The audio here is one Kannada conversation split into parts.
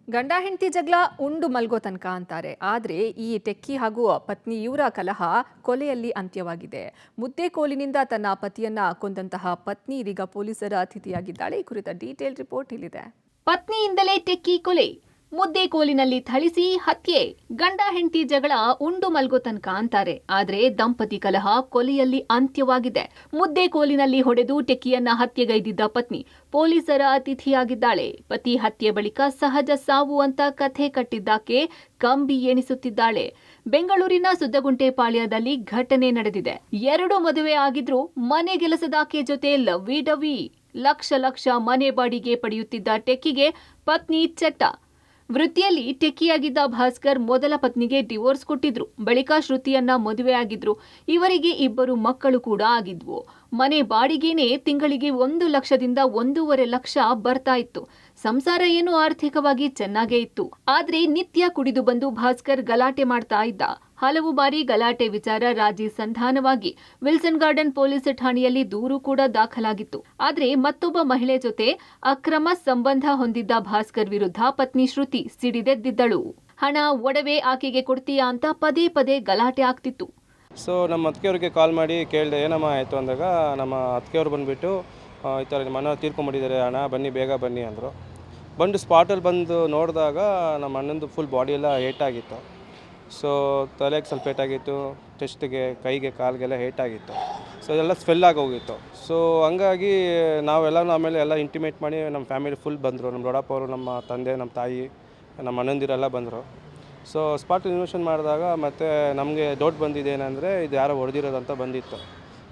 ಗಂಡ ಹೆಂಡತಿ ಜಗಳ ಉಂಡು ಮಲ್ಗೋ ತನಕ ಅಂತಾರೆ. ಆದರೆ ಈ ಟೆಕ್ಕಿ ಹಾಗೂ ಪತ್ನಿ ಇವರ ಕಲಹ ಕೊಲೆಯಲ್ಲಿ ಅಂತ್ಯವಾಗಿದೆ. ಮುದ್ದೆ ಕೋಲಿನಿಂದ ತನ್ನ ಪತಿಯನ್ನ ಕೊಂದಂತಹ ಪತ್ನಿ ಇದೀಗ ಪೊಲೀಸರ ಅತಿಥಿಯಾಗಿದ್ದಾಳೆ. ಈ ಕುರಿತ ಡೀಟೇಲ್ ರಿಪೋರ್ಟ್ ಇಲ್ಲಿದೆ. ಪತ್ನಿಯಿಂದಲೇ ಟೆಕ್ಕಿ ಕೊಲೆ, ಮುದ್ದೆ ಕೋಲಿನಲ್ಲಿ ಥಳಿಸಿ ಹತ್ಯೆ. ಗಂಡ ಹೆಂಡತಿ ಜಗಳ ಉಂಡು ಮಲ್ಗೋ ತನಕ ಅಂತಾರೆ. ಆದ್ರೆ ದಂಪತಿ ಕಲಹ ಕೊಲೆಯಲ್ಲಿ ಅಂತ್ಯವಾಗಿದೆ. ಮುದ್ದೆ ಕೋಲಿನಲ್ಲಿ ಹೊಡೆದು ಟೆಕ್ಕಿಯನ್ನ ಹತ್ಯೆಗೈದಿದ್ದ ಪತ್ನಿ ಪೊಲೀಸರ ಅತಿಥಿಯಾಗಿದ್ದಾಳೆ. ಪತಿ ಹತ್ಯೆ ಬಳಿಕ ಸಹಜ ಸಾವು ಅಂತ ಕಥೆ ಕಟ್ಟಿದ್ದಾಕೆ ಕಂಬಿ ಎಣಿಸುತ್ತಿದ್ದಾಳೆ. ಬೆಂಗಳೂರಿನ ಸುದ್ದಗುಂಟೆಪಾಳ್ಯದಲ್ಲಿ ಘಟನೆ ನಡೆದಿದೆ. 2 ಮದುವೆ ಆಗಿದ್ರು ಮನೆಗೆಲಸದಾಕೆ ಜೊತೆ ಲವ್ವಿ ಡವ್ವಿ. ಲಕ್ಷ ಮನೆ ಬಾಡಿಗೆ ಪಡೆಯುತ್ತಿದ್ದ ಟೆಕ್ಕಿಗೆ ಪತ್ನಿ ಚಟ್ಟ. ವೃತ್ತಿಯಲ್ಲಿ ಟೆಕ್ಕಿಯಾಗಿದ್ದ ಭಾಸ್ಕರ್ ಮೊದಲ ಪತ್ನಿಗೆ ಡಿವೋರ್ಸ್ ಕೊಟ್ಟಿದ್ರು. ಬಳಿಕ ಶ್ರುತಿಯನ್ನ ಮದುವೆಯಾಗಿದ್ರು. ಇವರಿಗೆ 2 ಮಕ್ಕಳು ಕೂಡ ಆಗಿದ್ವು. ಮನೆ ಬಾಡಿಗೆನೇ ತಿಂಗಳಿಗೆ 1 ಲಕ್ಷದಿಂದ 1.5 ಲಕ್ಷ ಬರ್ತಾ ಇತ್ತು. ಸಂಸಾರ ಏನು ಆರ್ಥಿಕವಾಗಿ ಚೆನ್ನಾಗೇ ಇತ್ತು. ಆದ್ರೆ ನಿತ್ಯ ಕುಡಿದು ಬಂದು ಭಾಸ್ಕರ್ ಗಲಾಟೆ ಮಾಡ್ತಾ ಇದ್ದ. ಹಲವು ಬಾರಿ ಗಲಾಟೆ ವಿಚಾರ ರಾಜಿ ಸಂಧಾನವಾಗಿ ವಿಲ್ಸನ್ ಗಾರ್ಡನ್ ಪೊಲೀಸ್ ಠಾಣೆಯಲ್ಲಿ ದೂರು ಕೂಡ ದಾಖಲಾಗಿತ್ತು. ಆದ್ರೆ ಮತ್ತೊಬ್ಬ ಮಹಿಳೆ ಜೊತೆ ಅಕ್ರಮ ಸಂಬಂಧ ಹೊಂದಿದ್ದ ಭಾಸ್ಕರ್ ವಿರುದ್ಧ ಪತ್ನಿ ಶ್ರುತಿ ಸಿಡಿದೆದ್ದಿದ್ದಳು. ಹಣ ಒಡವೆ ಆಕೆಗೆ ಕೊಡ್ತೀಯಾ ಅಂತ ಪದೇ ಗಲಾಟೆ ಆಗ್ತಿತ್ತು. ಸೊ ನಮ್ಮ ಅತ್ತಿಗೆಯವ್ರಿಗೆ ಕಾಲ್ ಮಾಡಿ ಕೇಳಿದೆ, ಏನಮ್ಮ ಆಯಿತು ಅಂದಾಗ ನಮ್ಮ ಅತ್ತಿಗೆಯವ್ರು ಬಂದುಬಿಟ್ಟು ಈ ಥರ ನಿಮ್ಮ ಅಣ್ಣ ತೀರ್ಕೊಂಬಿಟ್ಟಿದ್ದಾರೆ, ಹಣ ಬನ್ನಿ ಬೇಗ ಬನ್ನಿ ಅಂದರು. ಬಂದು ಸ್ಪಾಟಲ್ಲಿ ಬಂದು ನೋಡಿದಾಗ ನಮ್ಮ ಅಣ್ಣಂದು ಫುಲ್ ಬಾಡಿ ಎಲ್ಲ ಏಟಾಗಿತ್ತು. ಸೊ ತಲೆಗೆ ಸ್ವಲ್ಪ ಏಟಾಗಿತ್ತು, ಚೆಸ್ಟ್ಗೆ, ಕೈಗೆ, ಕಾಲಿಗೆಲ್ಲ ಏಟಾಗಿತ್ತು. ಸೊ ಇದೆಲ್ಲ ಸ್ವೆಲ್ ಆಗೋಗಿತ್ತು. ಸೊ ಹಂಗಾಗಿ ನಾವೆಲ್ಲನೂ ಆಮೇಲೆ ಎಲ್ಲ ಇಂಟಿಮೇಟ್ ಮಾಡಿ ನಮ್ಮ ಫ್ಯಾಮಿಲಿ ಫುಲ್ ಬಂದರು. ನಮ್ಮ ದೊಡ್ಡಪ್ಪ ಅವರು, ನಮ್ಮ ತಂದೆ, ನಮ್ಮ ತಾಯಿ, ನಮ್ಮ ಅಣ್ಣಂದಿರೆಲ್ಲ ಬಂದರು. ಸೊ ಸ್ಪಾಟ್ ಇನ್ವೆಸ್ಟಿಗೇಷನ್ ಮಾಡಿದಾಗ ಮತ್ತು ನಮಗೆ ಡೌಟ್ ಬಂದಿದ್ದೇನೆಂದರೆ ಇದು ಯಾರೋ ಹೊಡೆದಿರೋದಂತ ಬಂದಿತ್ತು.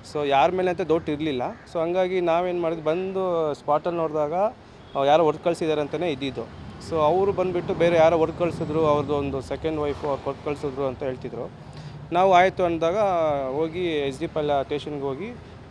ಸೊ ಯಾರ ಮೇಲೆ ಅಂತ ಡೌಟ್ ಇರಲಿಲ್ಲ. ಸೊ ಹಂಗಾಗಿ ನಾವೇನು ಮಾಡಿದ್ವಿ, ಬಂದು ಸ್ಪಾಟಲ್ಲಿ ನೋಡಿದಾಗ ಯಾರೋ ಹೊಡೆದು ಕಳಿಸಿದ್ದಾರೆ ಅಂತಲೇ ಇದ್ದಿದ್ದು. ಸೊ ಅವರು ಬಂದುಬಿಟ್ಟು ಬೇರೆ ಯಾರೋ ಹೊಡೆದು ಕಳಿಸಿದ್ರು, ಅವ್ರದ್ದು ಒಂದು ಸೆಕೆಂಡ್ ವೈಫು ಅವ್ರು ಕೊಟ್ಟು ಕಳಿಸಿದ್ರು ಅಂತ ಹೇಳ್ತಿದ್ರು. ನಾವು ಆಯಿತು ಅಂದಾಗ ಹೋಗಿ SD ಪಾಳ್ಯ ಸ್ಟೇಷನ್ಗೆ ಹೋಗಿ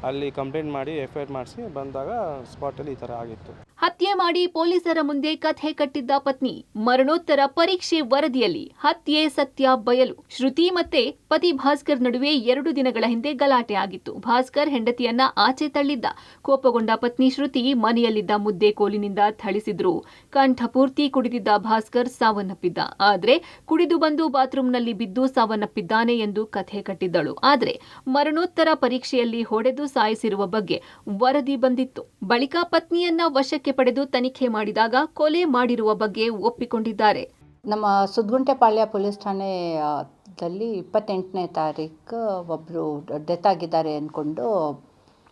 ಅಲ್ಲಿ ಕಂಪ್ಲೇಂಟ್ ಮಾಡಿ FIR ಮಾಡಿಸಿ ಬಂದಾಗ ಸ್ಪಾಟಲ್ಲಿ ಈ ಥರ ಆಗಿತ್ತು. ಹತ್ಯೆ ಮಾಡಿ ಪೊಲೀಸರ ಮುಂದೆ ಕಥೆ ಕಟ್ಟಿದ್ದ ಪತ್ನಿ. ಮರಣೋತ್ತರ ಪರೀಕ್ಷೆ ವರದಿಯಲ್ಲಿ ಹತ್ಯೆ ಸತ್ಯ ಬಯಲು. ಶ್ರುತಿ ಮತ್ತೆ ಪತಿ ಭಾಸ್ಕರ್ ನಡುವೆ 2 ದಿನಗಳ ಹಿಂದೆ ಗಲಾಟೆ ಆಗಿತ್ತು. ಭಾಸ್ಕರ್ ಹೆಂಡತಿಯನ್ನ ಆಚೆ ತಳ್ಳಿದ್ದ. ಕೋಪಗೊಂಡ ಪತ್ನಿ ಶ್ರುತಿ ಮನೆಯಲ್ಲಿದ್ದ ಮುದ್ದೆ ಕೋಲಿನಿಂದ ಥಳಿಸಿದ್ರು. ಕಂಠಪೂರ್ತಿ ಕುಡಿದಿದ್ದ ಭಾಸ್ಕರ್ ಸಾವನ್ನಪ್ಪಿದ್ದ. ಆದ್ರೆ ಕುಡಿದು ಬಂದು ಬಾತ್ರೂಂನಲ್ಲಿ ಬಿದ್ದು ಸಾವನ್ನಪ್ಪಿದ್ದಾನೆ ಎಂದು ಕಥೆ ಕಟ್ಟಿದ್ದಳು. ಆದ್ರೆ ಮರಣೋತ್ತರ ಪರೀಕ್ಷೆಯಲ್ಲಿ ಹೊಡೆದು ಸಾಯಿಸಿರುವ ಬಗ್ಗೆ ವರದಿ ಬಂದಿತ್ತು. ಬಳಿಕ ಪತ್ನಿಯನ್ನ ವಶಕ್ಕೆ ಪಡೆದು ತನಿಖೆ ಮಾಡಿದಾಗ ಕೊಲೆ ಮಾಡಿರುವ ಬಗ್ಗೆ ಒಪ್ಪಿಕೊಂಡಿದ್ದಾರೆ. ನಮ್ಮ ಸುದ್ಗುಂಟೆಪಾಳ್ಯ ಪೊಲೀಸ್ ಠಾಣೆಯಲ್ಲಿ 28ನೇ ತಾರೀಕು ಒಬ್ಬರು ಡೆತ್ ಆಗಿದ್ದಾರೆ ಅಂದ್ಕೊಂಡು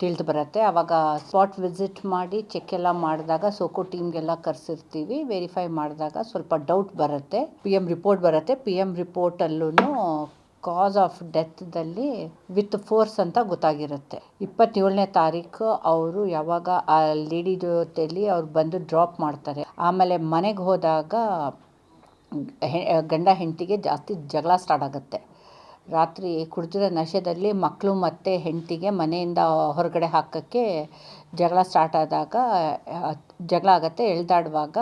ತಿಳಿದು ಬರುತ್ತೆ. ಆವಾಗ ಸ್ಪಾಟ್ ವಿಸಿಟ್ ಮಾಡಿ ಚೆಕ್ ಎಲ್ಲ ಮಾಡಿದಾಗ ಸೋಕೋ ಟೀಮ್ಗೆಲ್ಲ ಕರೆಸಿರ್ತೀವಿ. ವೆರಿಫೈ ಮಾಡಿದಾಗ ಸ್ವಲ್ಪ ಡೌಟ್ ಬರುತ್ತೆ. PM ರಿಪೋರ್ಟ್ ಬರುತ್ತೆ. PM ರಿಪೋರ್ಟಲ್ಲೂ ಕಾಸ್ ಆಫ್ ಡೆತ್ದಲ್ಲಿ ವಿತ್ ಫೋರ್ಸ್ ಅಂತ ಗೊತ್ತಾಗಿರುತ್ತೆ. 27ನೇ ತಾರೀಕು ಅವರು ಯಾವಾಗ ಆ ಲೇಡಿ ಜೊತೆಲಿ ಅವ್ರು ಬಂದು ಡ್ರಾಪ್ ಮಾಡ್ತಾರೆ. ಆಮೇಲೆ ಮನೆಗೆ ಹೋದಾಗ ಗಂಡ ಹೆಂಡತಿಗೆ ಜಾಸ್ತಿ ಜಗಳ ಸ್ಟಾರ್ಟ್ ಆಗುತ್ತೆ. ರಾತ್ರಿ ಕುಡಿದಿರೋ ನಶೆದಲ್ಲಿ ಮಕ್ಕಳು ಮತ್ತು ಹೆಂಡತಿಗೆ ಮನೆಯಿಂದ ಹೊರಗಡೆ ಹಾಕೋಕ್ಕೆ ಜಗಳ ಸ್ಟಾರ್ಟ್ ಆದಾಗ ಜಗಳ ಆಗುತ್ತೆ. ಎಳೆದಾಡುವಾಗ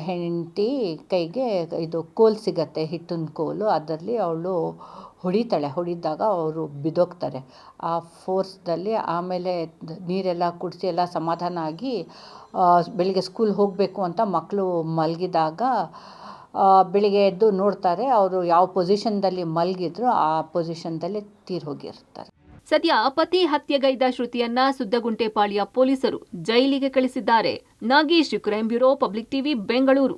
ಹೆಂಡತಿ ಕೈಗೆ ಇದು ಕೋಲ್ ಸಿಗತ್ತೆ, ಹಿಟ್ಟಿನ ಕೋಲು. ಅದರಲ್ಲಿ ಅವಳು ಹೊಡಿದಾಗ ಅವರು ಬಿದ್ದೋಗ್ತಾರೆ. ಆ ಫೋರ್ಸ್ದಲ್ಲಿ ಆಮೇಲೆ ನೀರೆಲ್ಲ ಕುಡಿಸಿ ಎಲ್ಲ ಸಮಾಧಾನ ಆಗಿ ಬೆಳಿಗ್ಗೆ ಸ್ಕೂಲ್ ಹೋಗಬೇಕು ಅಂತ ಮಕ್ಕಳು ಮಲಗಿದಾಗ ಬೆಳಿಗ್ಗೆ ಎದ್ದು ನೋಡ್ತಾರೆ, ಅವರು ಯಾವ ಪೊಸಿಷನ್ದಲ್ಲಿ ಮಲಗಿದ್ರು ಆ ಪೊಸಿಷನ್ದಲ್ಲಿ ತೀರ್ ಹೋಗಿರ್ತಾರೆ. ಸದ್ಯ ಪತಿ ಹತ್ಯೆಗೈದ ಶ್ರುತಿಯನ್ನ ಸುದ್ದಗುಂಟೆಪಾಳ್ಯ ಪೊಲೀಸರು ಜೈಲಿಗೆ ಕಳಿಸಿದ್ದಾರೆ. Nagesh, crime bureau, public TV, Bengaluru.